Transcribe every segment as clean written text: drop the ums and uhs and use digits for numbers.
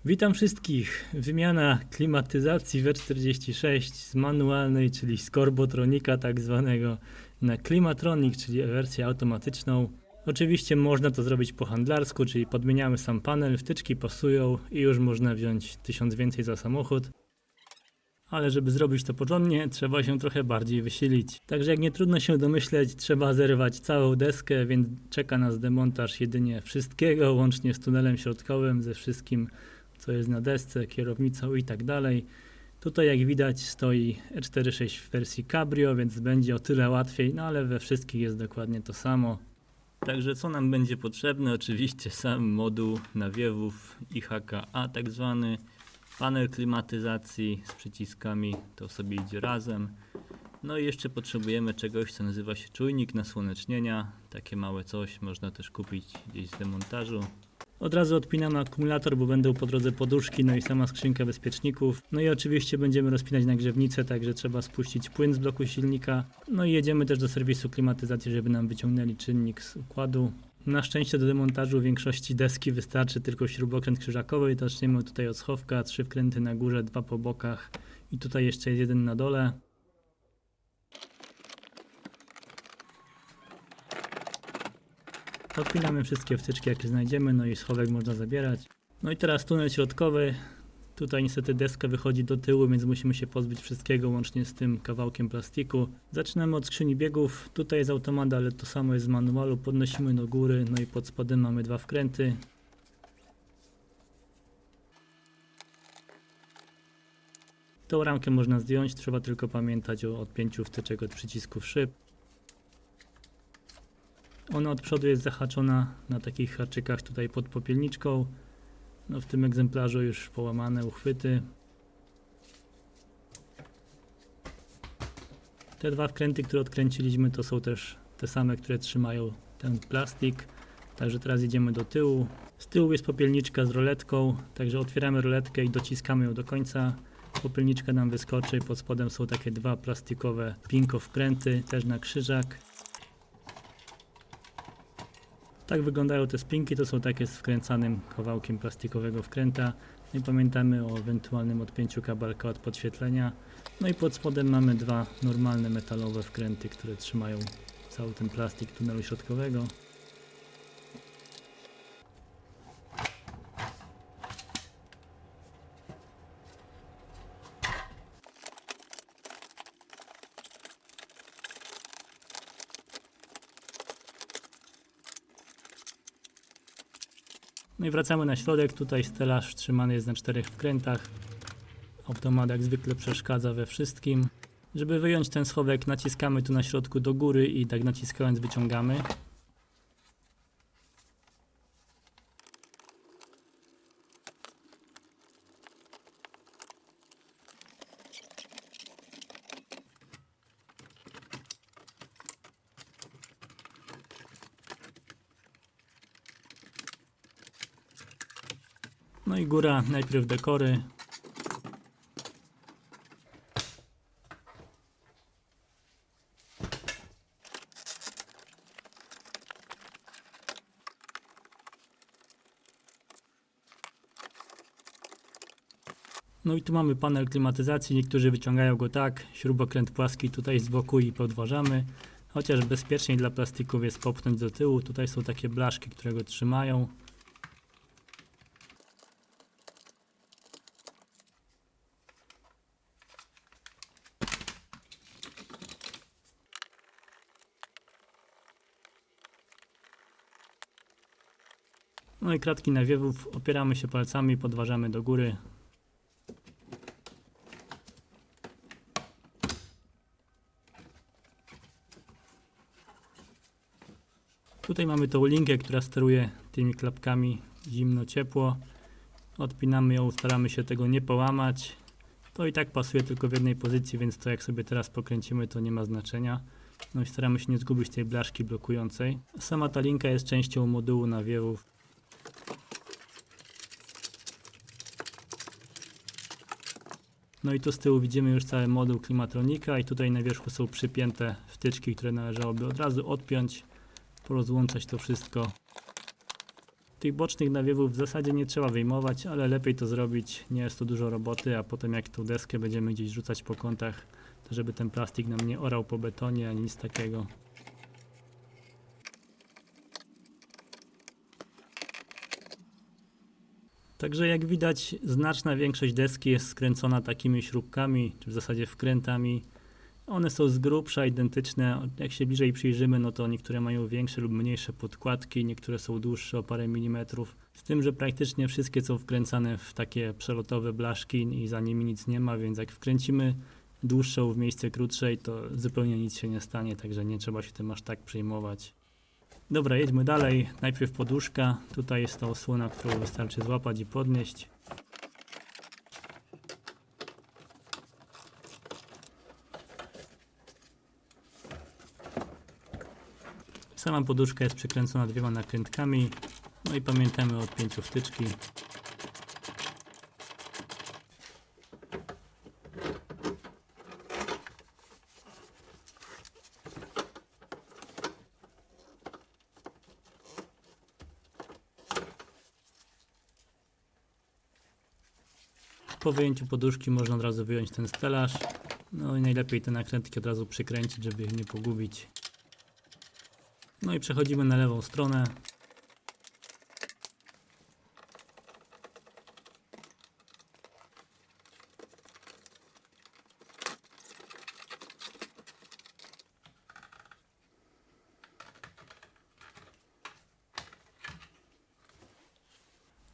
Witam wszystkich. Wymiana klimatyzacji W46 z manualnej, czyli z Corbotronika tak zwanego, na Climatronic, czyli wersję automatyczną. Oczywiście można to zrobić po handlarsku, czyli podmieniamy sam panel, wtyczki pasują i już można wziąć 1000 więcej za samochód. Ale żeby zrobić to porządnie, trzeba się trochę bardziej wysilić. Także jak nie trudno się domyśleć, trzeba zerwać całą deskę, więc czeka nas demontaż jedynie wszystkiego, łącznie z tunelem środkowym, ze wszystkim, co jest na desce, kierownicą i tak dalej. Tutaj jak widać stoi E46 w wersji Cabrio, więc będzie o tyle łatwiej, no ale we wszystkich jest dokładnie to samo. Także co nam będzie potrzebne? Oczywiście sam moduł nawiewów IHKA tak zwany. Panel klimatyzacji z przyciskami, to sobie idzie razem. No i jeszcze potrzebujemy czegoś, co nazywa się czujnik nasłonecznienia. Takie małe coś można też kupić gdzieś z demontażu. Od razu odpinamy akumulator, bo będą po drodze poduszki, no i sama skrzynka bezpieczników. No i oczywiście będziemy rozpinać nagrzewnicę, także trzeba spuścić płyn z bloku silnika. No i jedziemy też do serwisu klimatyzacji, żeby nam wyciągnęli czynnik z układu. Na szczęście do demontażu większości deski wystarczy tylko śrubokręt krzyżakowy. Zaczniemy tutaj od schowka, 3 wkręty na górze, 2 po bokach i tutaj jeszcze jest 1 na dole. Odpinamy wszystkie wtyczki jakie znajdziemy, no i schowek można zabierać. No i teraz tunel środkowy. Tutaj niestety deska wychodzi do tyłu, więc musimy się pozbyć wszystkiego łącznie z tym kawałkiem plastiku. Zaczynamy od skrzyni biegów. Tutaj jest automat, ale to samo jest z manualu. Podnosimy do góry, no i pod spodem mamy 2 wkręty. Tą ramkę można zdjąć, trzeba tylko pamiętać o odpięciu wtyczek od przycisków szyb. Ona od przodu jest zahaczona na takich haczykach tutaj pod popielniczką. No w tym egzemplarzu już połamane uchwyty. Te 2 wkręty, które odkręciliśmy, to są też te same, które trzymają ten plastik. Także teraz idziemy do tyłu. Z tyłu jest popielniczka z roletką, także otwieramy roletkę i dociskamy ją do końca. Popielniczka nam wyskoczy, pod spodem są takie 2 plastikowe pinko wkręty, też na krzyżak. Tak wyglądają te spinki, to są takie z wkręcanym kawałkiem plastikowego wkręta. No i pamiętamy o ewentualnym odpięciu kabelka od podświetlenia. No i pod spodem mamy 2 normalne metalowe wkręty, które trzymają cały ten plastik tunelu środkowego. No i wracamy na środek, tutaj stelaż trzymany jest na 4 wkrętach. Automat jak zwykle przeszkadza we wszystkim. Żeby wyjąć ten schowek, naciskamy tu na środku do góry i tak naciskając wyciągamy. No i góra, najpierw dekory. No i tu mamy panel klimatyzacji, niektórzy wyciągają go tak, śrubokręt płaski tutaj z boku i podważamy. Chociaż bezpieczniej dla plastików jest popchnąć do tyłu, tutaj są takie blaszki, które go trzymają. No i kratki nawiewów, opieramy się palcami, podważamy do góry. Tutaj mamy tą linkę, która steruje tymi klapkami zimno-ciepło. Odpinamy ją, staramy się tego nie połamać. To i tak pasuje tylko w jednej pozycji, więc to jak sobie teraz pokręcimy, to nie ma znaczenia. No i staramy się nie zgubić tej blaszki blokującej. Sama ta linka jest częścią modułu nawiewów. No i tu z tyłu widzimy już cały moduł Climatronika i tutaj na wierzchu są przypięte wtyczki, które należałoby od razu odpiąć, porozłączać to wszystko. Tych bocznych nawiewów w zasadzie nie trzeba wyjmować, ale lepiej to zrobić, nie jest to dużo roboty, a potem jak tą deskę będziemy gdzieś rzucać po kątach, to żeby ten plastik nam nie orał po betonie, ani nic takiego. Także jak widać, znaczna większość deski jest skręcona takimi śrubkami, czy w zasadzie wkrętami. One są z grubsza identyczne. Jak się bliżej przyjrzymy, no to niektóre mają większe lub mniejsze podkładki, niektóre są dłuższe o parę milimetrów. Z tym, że praktycznie wszystkie są wkręcane w takie przelotowe blaszki i za nimi nic nie ma, więc jak wkręcimy dłuższą w miejsce krótszej, to zupełnie nic się nie stanie, także nie trzeba się tym aż tak przejmować. Dobra, jedźmy dalej. Najpierw poduszka. Tutaj jest ta osłona, którą wystarczy złapać i podnieść. Sama poduszka jest przykręcona 2 nakrętkami. No i pamiętamy o odpięciu wtyczki. Po wyjęciu poduszki można od razu wyjąć ten stelaż. No i najlepiej te nakrętki od razu przykręcić, żeby ich nie pogubić. No i przechodzimy na lewą stronę.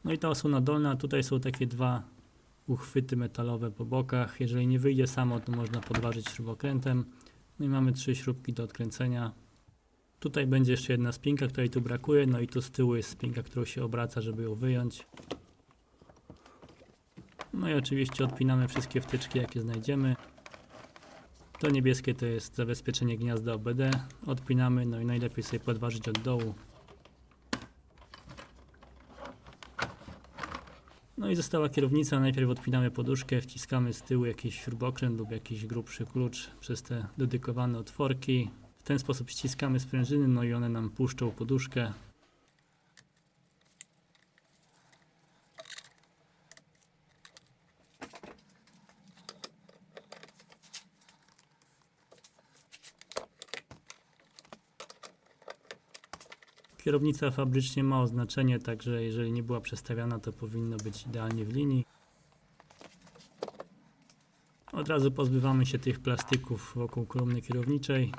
No i ta osłona dolna, tutaj są takie 2 uchwyty metalowe po bokach. Jeżeli nie wyjdzie samo, to można podważyć śrubokrętem. No i mamy 3 śrubki do odkręcenia. Tutaj będzie jeszcze jedna spinka, której tu brakuje, no i tu z tyłu jest spinka, którą się obraca, żeby ją wyjąć. No i oczywiście odpinamy wszystkie wtyczki, jakie znajdziemy. To niebieskie to jest zabezpieczenie gniazda OBD. Odpinamy, no i najlepiej sobie podważyć od dołu. No i została kierownica, najpierw odpinamy poduszkę, wciskamy z tyłu jakiś śrubokręt lub jakiś grubszy klucz przez te dedykowane otworki. W ten sposób ściskamy sprężyny, no i one nam puszczą poduszkę. Kierownica fabrycznie ma oznaczenie, także jeżeli nie była przestawiana, to powinno być idealnie w linii. Od razu pozbywamy się tych plastików wokół kolumny kierowniczej.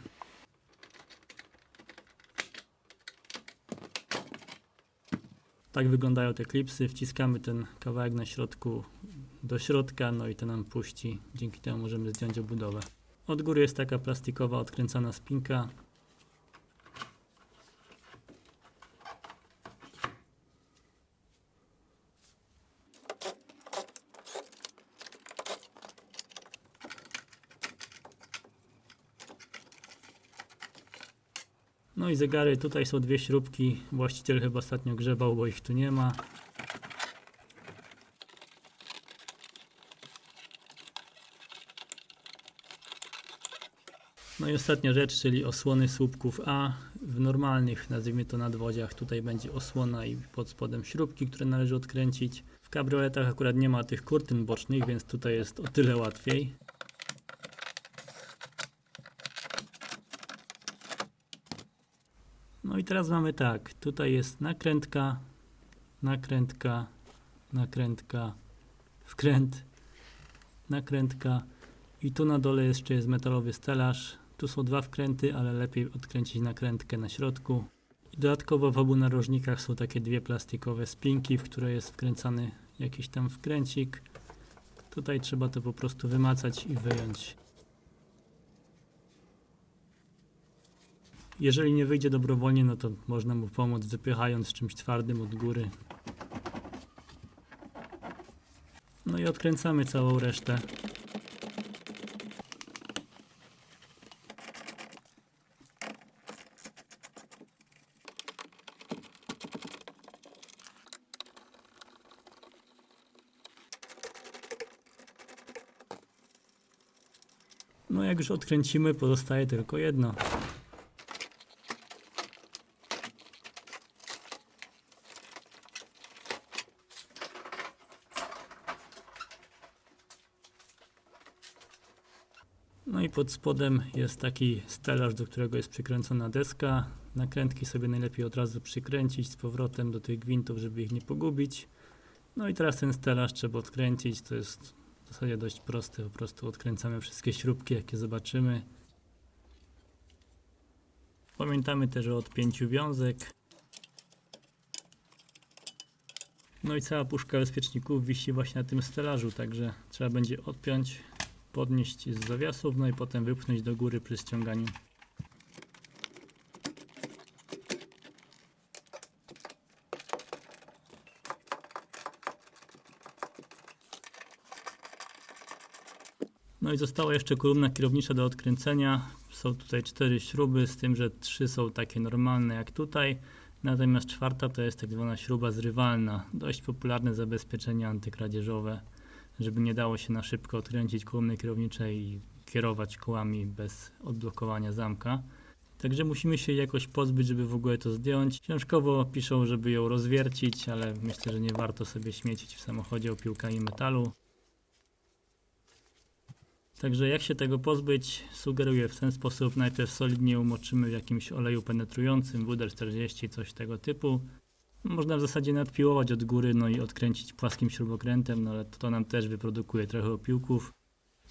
Tak wyglądają te klipsy. Wciskamy ten kawałek na środku do środka, no i to nam puści. Dzięki temu możemy zdjąć obudowę. Od góry jest taka plastikowa odkręcana spinka. No i zegary, tutaj są 2 śrubki. Właściciel chyba ostatnio grzebał, bo ich tu nie ma. No i ostatnia rzecz, czyli osłony słupków A. W normalnych, nazwijmy to nadwoziach, tutaj będzie osłona i pod spodem śrubki, które należy odkręcić. W kabrioletach akurat nie ma tych kurtyn bocznych, więc tutaj jest o tyle łatwiej. No i teraz mamy tak, tutaj jest nakrętka, nakrętka, nakrętka, wkręt, nakrętka i tu na dole jeszcze jest metalowy stelaż. Tu są 2 wkręty, ale lepiej odkręcić nakrętkę na środku. I dodatkowo w obu narożnikach są takie 2 plastikowe spinki, w które jest wkręcany jakiś tam wkręcik. Tutaj trzeba to po prostu wymacać i wyjąć. Jeżeli nie wyjdzie dobrowolnie, no to można mu pomóc wypychając czymś twardym od góry. No i odkręcamy całą resztę. No jak już odkręcimy, pozostaje tylko jedno. No i pod spodem jest taki stelaż, do którego jest przykręcona deska. Nakrętki sobie najlepiej od razu przykręcić z powrotem do tych gwintów, żeby ich nie pogubić. No i teraz ten stelaż trzeba odkręcić, to jest w zasadzie dość proste, po prostu odkręcamy wszystkie śrubki, jakie zobaczymy. Pamiętamy też o odpięciu wiązek. No i cała puszka bezpieczników wisi właśnie na tym stelażu, także trzeba będzie odpiąć, podnieść z zawiasów, no i potem wypchnąć do góry przy ściąganiu. No i została jeszcze kolumna kierownicza do odkręcenia. Są tutaj 4 śruby, z tym, że 3 są takie normalne jak tutaj. Natomiast 4 to jest tak zwana śruba zrywalna. Dość popularne zabezpieczenie antykradzieżowe, żeby nie dało się na szybko odkręcić kolumny kierowniczej i kierować kołami bez odblokowania zamka. Także musimy się jakoś pozbyć, żeby w ogóle to zdjąć. Książkowo piszą, żeby ją rozwiercić, ale myślę, że nie warto sobie śmiecić w samochodzie opiłkami metalu. Także jak się tego pozbyć? Sugeruję w ten sposób. Najpierw solidnie umoczymy w jakimś oleju penetrującym, WD-40, coś tego typu. Można w zasadzie nadpiłować od góry, no i odkręcić płaskim śrubokrętem, no ale to nam też wyprodukuje trochę opiłków.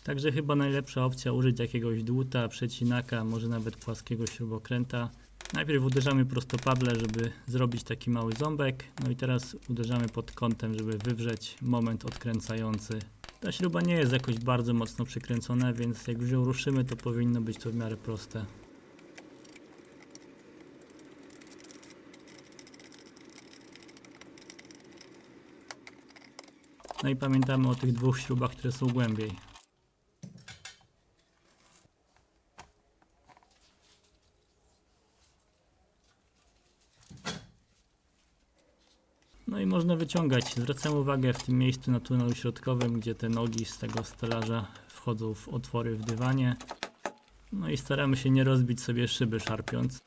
Także chyba najlepsza opcja użyć jakiegoś dłuta, przecinaka, może nawet płaskiego śrubokręta. Najpierw uderzamy prostopadle, żeby zrobić taki mały ząbek. No i teraz uderzamy pod kątem, żeby wywrzeć moment odkręcający. Ta śruba nie jest jakoś bardzo mocno przykręcona, więc jak już ją ruszymy, to powinno być to w miarę proste. No i pamiętamy o tych 2 śrubach, które są głębiej. No i można wyciągać. Zwracam uwagę w tym miejscu na tunelu środkowym, gdzie te nogi z tego stelaża wchodzą w otwory w dywanie. No i staramy się nie rozbić sobie szyby szarpiąc.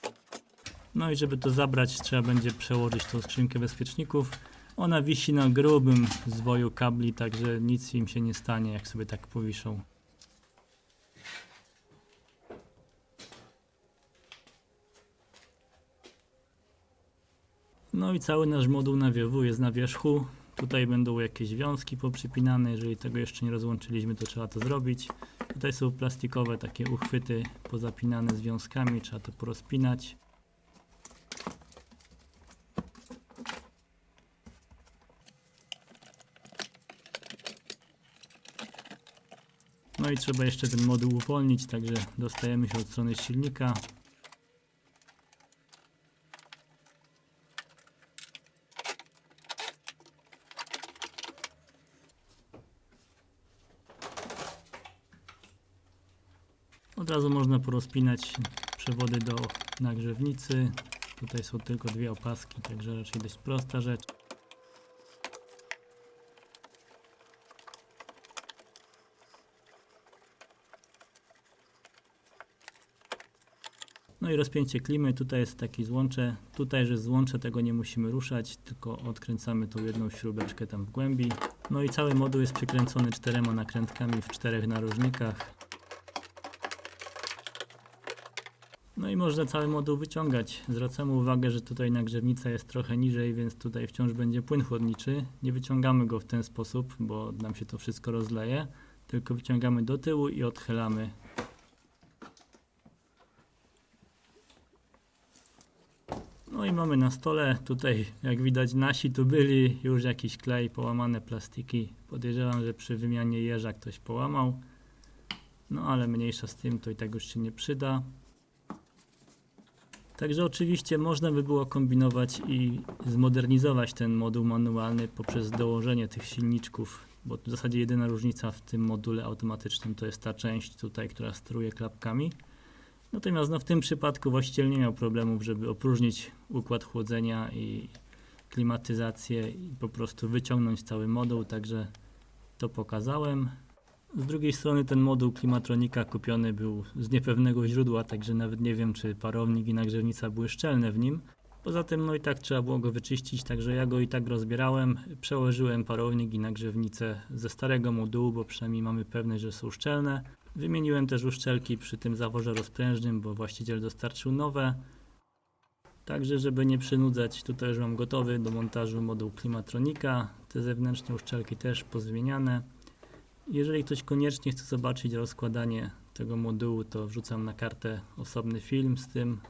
No i żeby to zabrać, trzeba będzie przełożyć tą skrzynkę bezpieczników. Ona wisi na grubym zwoju kabli, także nic im się nie stanie, jak sobie tak powiszą. No i cały nasz moduł nawiewu jest na wierzchu. Tutaj będą jakieś wiązki poprzypinane, jeżeli tego jeszcze nie rozłączyliśmy, to trzeba to zrobić. Tutaj są plastikowe takie uchwyty pozapinane związkami, trzeba to porozpinać. No i trzeba jeszcze ten moduł uwolnić, także dostajemy się od strony silnika. Od razu można porozpinać przewody do nagrzewnicy. Tutaj są tylko 2 opaski, także raczej dość prosta rzecz. No i rozpięcie klimy, tutaj jest takie złącze. Tutaj, że złącze, tego nie musimy ruszać, tylko odkręcamy tą jedną śrubeczkę tam w głębi. No i cały moduł jest przykręcony 4 nakrętkami w 4 narożnikach. No i można cały moduł wyciągać. Zwracamy uwagę, że tutaj nagrzewnica jest trochę niżej, więc tutaj wciąż będzie płyn chłodniczy. Nie wyciągamy go w ten sposób, bo nam się to wszystko rozleje, tylko wyciągamy do tyłu i odchylamy. No i mamy na stole, tutaj jak widać nasi tu byli, już jakiś klej, połamane plastiki. Podejrzewam, że przy wymianie jeża ktoś połamał. No ale mniejsza z tym, to i tak już się nie przyda. Także oczywiście można by było kombinować i zmodernizować ten moduł manualny poprzez dołożenie tych silniczków, bo w zasadzie jedyna różnica w tym module automatycznym to jest ta część tutaj, która steruje klapkami. Natomiast no, w tym przypadku właściciel nie miał problemów, żeby opróżnić układ chłodzenia i klimatyzację i po prostu wyciągnąć cały moduł, także to pokazałem. Z drugiej strony ten moduł klimatronika kupiony był z niepewnego źródła, także nawet nie wiem, czy parownik i nagrzewnica były szczelne w nim. Poza tym no i tak trzeba było go wyczyścić, także ja go i tak rozbierałem, przełożyłem parownik i nagrzewnicę ze starego modułu, bo przynajmniej mamy pewność, że są szczelne. Wymieniłem też uszczelki przy tym zaworze rozprężnym, bo właściciel dostarczył nowe. Także żeby nie przynudzać, tutaj już mam gotowy do montażu moduł Klimatronika. Te zewnętrzne uszczelki też pozmieniane. Jeżeli ktoś koniecznie chce zobaczyć rozkładanie tego modułu, to wrzucam na kartę osobny film z tym.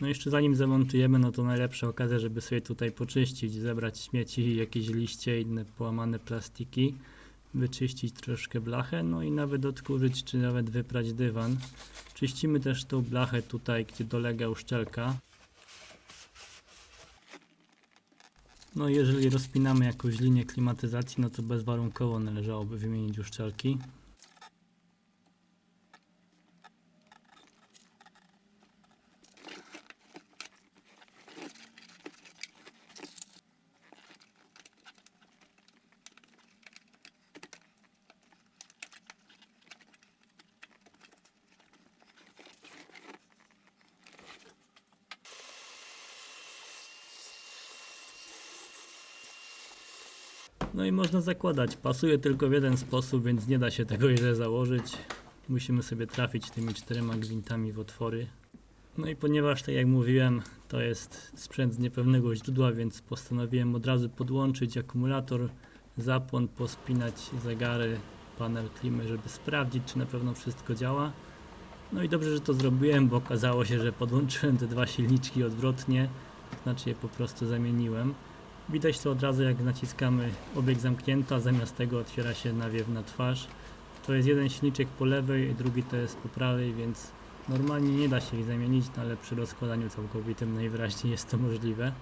No jeszcze zanim zamontujemy, no to najlepsza okazja, żeby sobie tutaj poczyścić, zebrać śmieci, jakieś liście, inne połamane plastiki, wyczyścić troszkę blachę, no i nawet odkurzyć, czy nawet wyprać dywan. Czyścimy też tą blachę tutaj, gdzie dolega uszczelka. No i jeżeli rozpinamy jakąś linię klimatyzacji, no to bezwarunkowo należałoby wymienić uszczelki. No i można zakładać. Pasuje tylko w jeden sposób, więc nie da się tego źle założyć. Musimy sobie trafić tymi 4 gwintami w otwory. No i ponieważ, tak jak mówiłem, to jest sprzęt z niepewnego źródła, więc postanowiłem od razu podłączyć akumulator, zapłon, pospinać zegary, panel klimy, żeby sprawdzić, czy na pewno wszystko działa. No i dobrze, że to zrobiłem, bo okazało się, że podłączyłem te 2 silniczki odwrotnie, znaczy je po prostu zamieniłem. Widać to od razu, jak naciskamy obieg zamknięta, zamiast tego otwiera się nawiew na twarz. To jest jeden silniczek po lewej, drugi to jest po prawej, więc normalnie nie da się ich zamienić, no ale przy rozkładaniu całkowitym najwyraźniej jest to możliwe.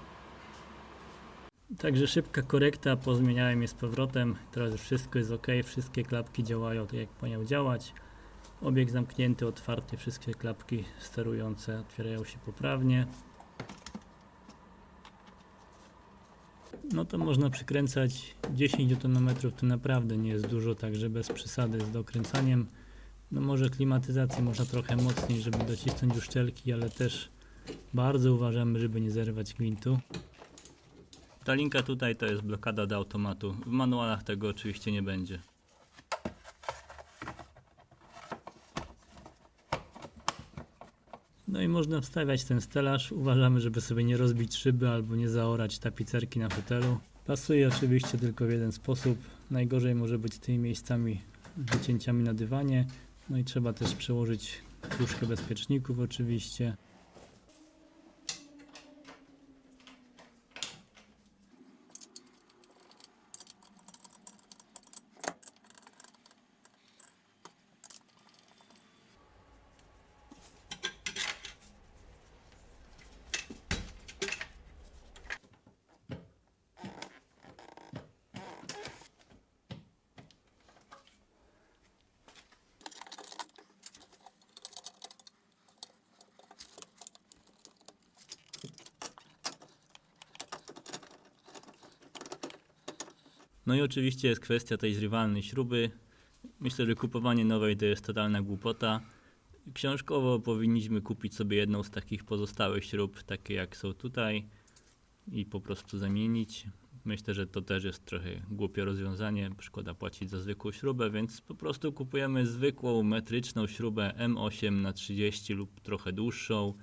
Także szybka korekta, pozmieniałem je z powrotem, teraz już wszystko jest ok, wszystkie klapki działają tak jak mają działać. Obieg zamknięty, otwarty, wszystkie klapki sterujące otwierają się poprawnie. No to można przykręcać 10 Nm, to naprawdę nie jest dużo, także bez przesady z dokręcaniem. No może klimatyzację można trochę mocniej, żeby docisnąć uszczelki, ale też bardzo uważamy, żeby nie zerwać gwintu. Ta linka tutaj to jest blokada do automatu. W manualach tego oczywiście nie będzie. No i można wstawiać ten stelaż. Uważamy, żeby sobie nie rozbić szyby albo nie zaorać tapicerki na fotelu. Pasuje oczywiście tylko w jeden sposób. Najgorzej może być z tymi miejscami, wycięciami na dywanie. No i trzeba też przełożyć kruszkę bezpieczników oczywiście. No i oczywiście jest kwestia tej zrywalnej śruby. Myślę, że kupowanie nowej to jest totalna głupota. Książkowo powinniśmy kupić sobie jedną z takich pozostałych śrub, takie jak są tutaj, i po prostu zamienić. Myślę, że to też jest trochę głupie rozwiązanie, szkoda płacić za zwykłą śrubę, więc po prostu kupujemy zwykłą metryczną śrubę M8x30 lub trochę dłuższą.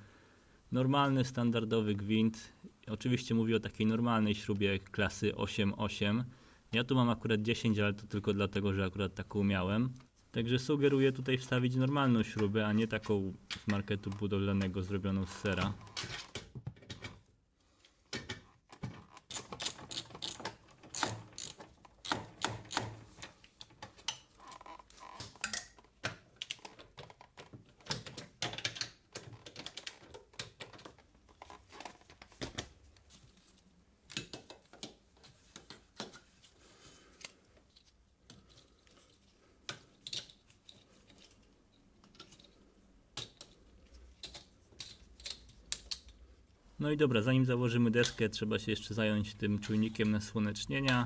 Normalny, standardowy gwint. Oczywiście mówię o takiej normalnej śrubie klasy 8.8. Ja tu mam akurat 10, ale to tylko dlatego, że akurat taką miałem. Także sugeruję tutaj wstawić normalną śrubę, a nie taką z marketu budowlanego zrobioną z sera. No i dobra, zanim założymy deskę, trzeba się jeszcze zająć tym czujnikiem nasłonecznienia.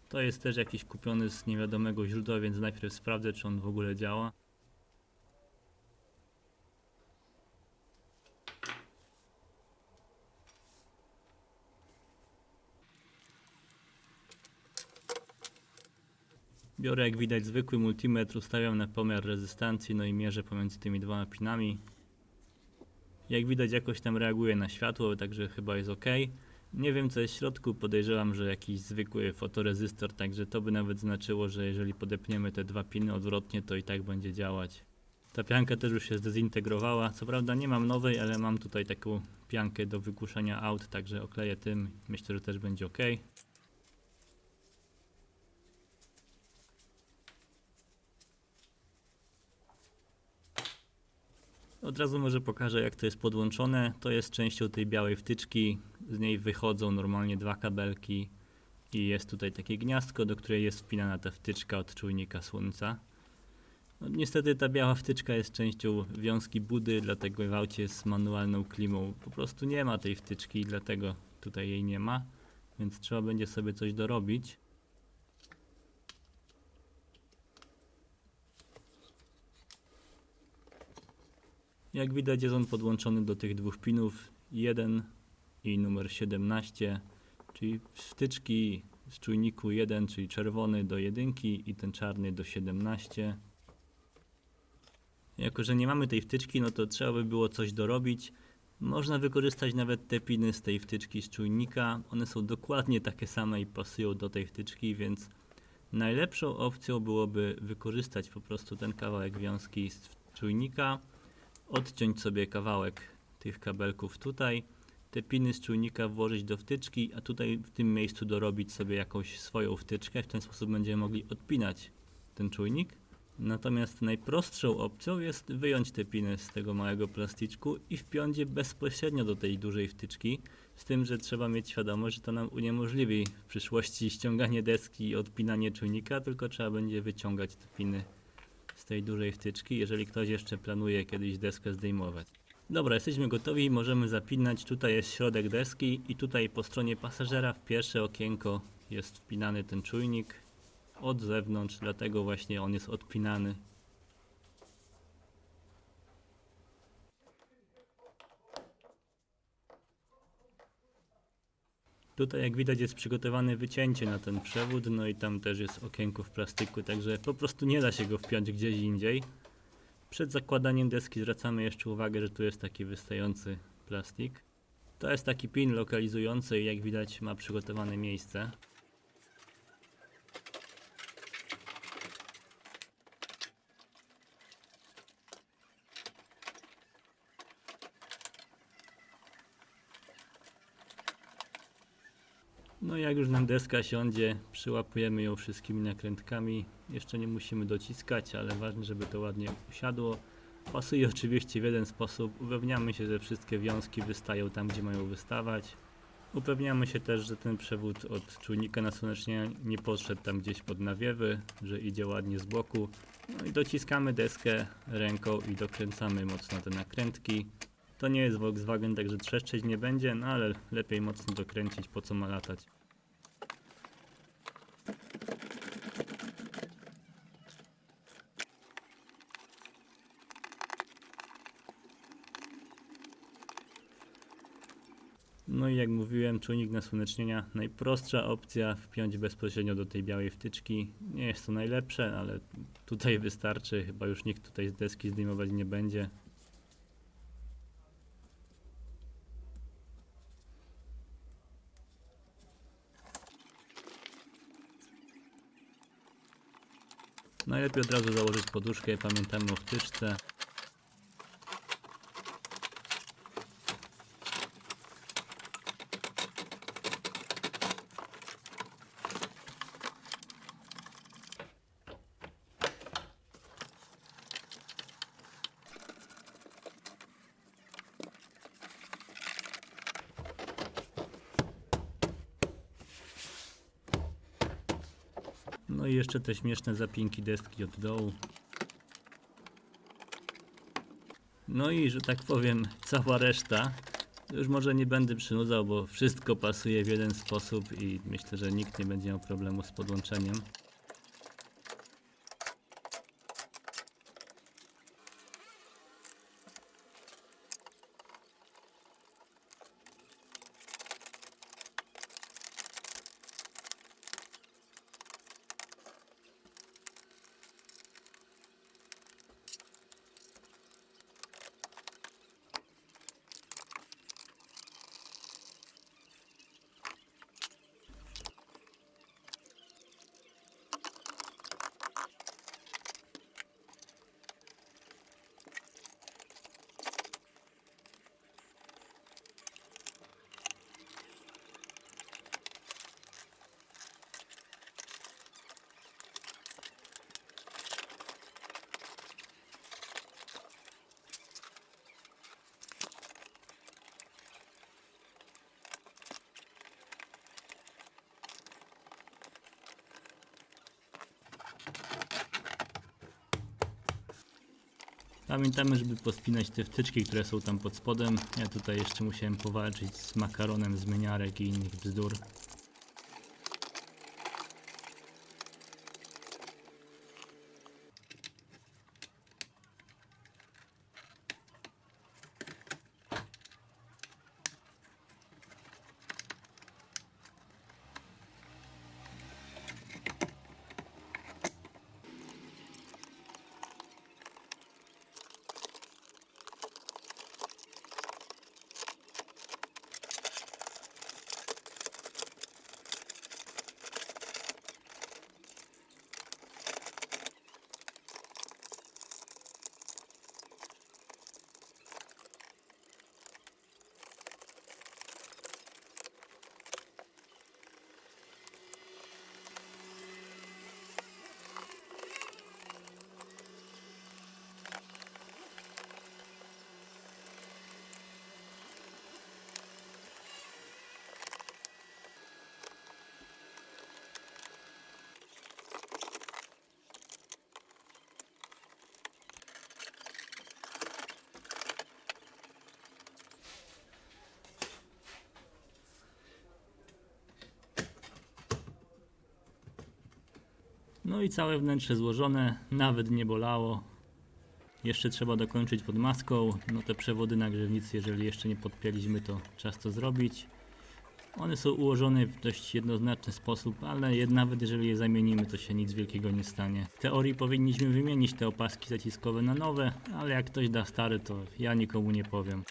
To jest też jakiś kupiony z niewiadomego źródła, więc najpierw sprawdzę, czy on w ogóle działa. Biorę, jak widać, zwykły multimetr, ustawiam na pomiar rezystancji, no i mierzę pomiędzy tymi dwoma pinami. Jak widać, jakoś tam reaguje na światło, także chyba jest ok. Nie wiem, co jest w środku, podejrzewam, że jakiś zwykły fotorezystor, także to by nawet znaczyło, że jeżeli podepniemy te dwa piny odwrotnie, to i tak będzie działać. Ta pianka też już się zdezintegrowała, co prawda nie mam nowej, ale mam tutaj taką piankę do wygłuszania aut, także okleję tym, myślę, że też będzie ok. Od razu może pokażę, jak to jest podłączone. To jest częścią tej białej wtyczki, z niej wychodzą normalnie dwa kabelki i jest tutaj takie gniazdko, do której jest wpinana ta wtyczka od czujnika słońca. No, niestety ta biała wtyczka jest częścią wiązki budy, dlatego w aucie jest z manualną klimą. Po prostu nie ma tej wtyczki, dlatego tutaj jej nie ma, więc trzeba będzie sobie coś dorobić. Jak widać, jest on podłączony do tych dwóch pinów, 1 i numer 17, czyli wtyczki z czujniku 1, czyli czerwony do 1 i ten czarny do 17. Jako że nie mamy tej wtyczki, no to trzeba by było coś dorobić. Można wykorzystać nawet te piny z tej wtyczki z czujnika. One są dokładnie takie same i pasują do tej wtyczki, więc najlepszą opcją byłoby wykorzystać po prostu ten kawałek wiązki z czujnika, odciąć sobie kawałek tych kabelków tutaj, te piny z czujnika włożyć do wtyczki, a tutaj w tym miejscu dorobić sobie jakąś swoją wtyczkę. W ten sposób będziemy mogli odpinać ten czujnik. Natomiast najprostszą opcją jest wyjąć te piny z tego małego plasticzku i wpiąć je bezpośrednio do tej dużej wtyczki, z tym, że trzeba mieć świadomość, że to nam uniemożliwi w przyszłości ściąganie deski i odpinanie czujnika, tylko trzeba będzie wyciągać te piny z tej dużej wtyczki, jeżeli ktoś jeszcze planuje kiedyś deskę zdejmować. Dobra, jesteśmy gotowi, możemy zapinać. Tutaj jest środek deski i tutaj po stronie pasażera w pierwsze okienko jest wpinany ten czujnik od zewnątrz, dlatego właśnie on jest odpinany. Tutaj, jak widać, jest przygotowane wycięcie na ten przewód, no i tam też jest okienko w plastyku, także po prostu nie da się go wpiąć gdzieś indziej. Przed zakładaniem deski zwracamy jeszcze uwagę, że tu jest taki wystający plastik. To jest taki pin lokalizujący i jak widać ma przygotowane miejsce. No i jak już nam deska siądzie, przyłapujemy ją wszystkimi nakrętkami. Jeszcze nie musimy dociskać, ale ważne, żeby to ładnie usiadło. Pasuje oczywiście w jeden sposób. Upewniamy się, że wszystkie wiązki wystają tam, gdzie mają wystawać. Upewniamy się też, że ten przewód od czujnika nasłonecznienia nie podszedł tam gdzieś pod nawiewy, że idzie ładnie z boku. No i dociskamy deskę ręką i dokręcamy mocno te nakrętki. To nie jest Volkswagen, także trzeszczeć nie będzie, no ale lepiej mocno dokręcić, po co ma latać. No i jak mówiłem, czujnik nasłonecznienia, najprostsza opcja, wpiąć bezpośrednio do tej białej wtyczki. Nie jest to najlepsze, ale tutaj wystarczy, chyba już nikt tutaj z deski zdejmować nie będzie. Najlepiej od razu założyć poduszkę, pamiętamy o wtyczce. No i jeszcze te śmieszne zapinki deski od dołu. No i, że tak powiem, cała reszta. Już może nie będę przynudzał, bo wszystko pasuje w jeden sposób i myślę, że nikt nie będzie miał problemu z podłączeniem. Pamiętamy, żeby pospinać te wtyczki, które są tam pod spodem. Ja tutaj jeszcze musiałem powalczyć z makaronem, zmieniarek i innych bzdur. No i całe wnętrze złożone, nawet nie bolało. Jeszcze trzeba dokończyć pod maską. No te przewody na grzewnicy, jeżeli jeszcze nie podpięliśmy, to czas to zrobić. One są ułożone w dość jednoznaczny sposób, ale nawet jeżeli je zamienimy, to się nic wielkiego nie stanie. W teorii powinniśmy wymienić te opaski zaciskowe na nowe, ale jak ktoś da stare, to ja nikomu nie powiem.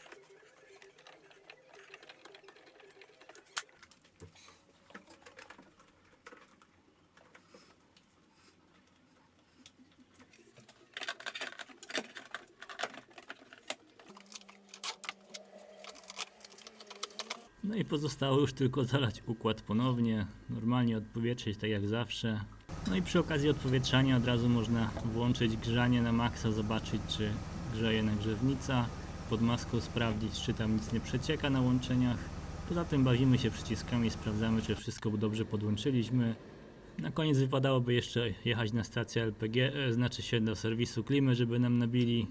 No i pozostało już tylko zalać układ ponownie, normalnie odpowietrzyć tak jak zawsze. No i przy okazji odpowietrzania od razu można włączyć grzanie na maksa, zobaczyć czy grzeje nagrzewnica. Pod maską sprawdzić, czy tam nic nie przecieka na łączeniach. Poza tym bawimy się przyciskami, sprawdzamy, czy wszystko dobrze podłączyliśmy. Na koniec wypadałoby jeszcze jechać na stację LPG, znaczy się do serwisu klimy, żeby nam nabili,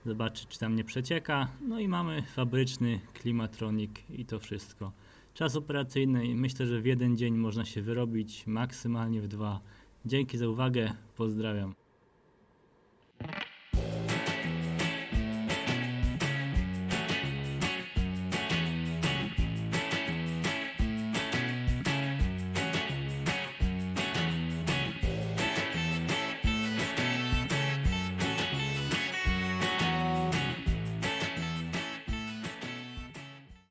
zobaczyć czy tam nie przecieka. No i mamy fabryczny Klimatronic i to wszystko. Czas operacyjny myślę, że w jeden dzień można się wyrobić, maksymalnie w 2. Dzięki za uwagę, pozdrawiam.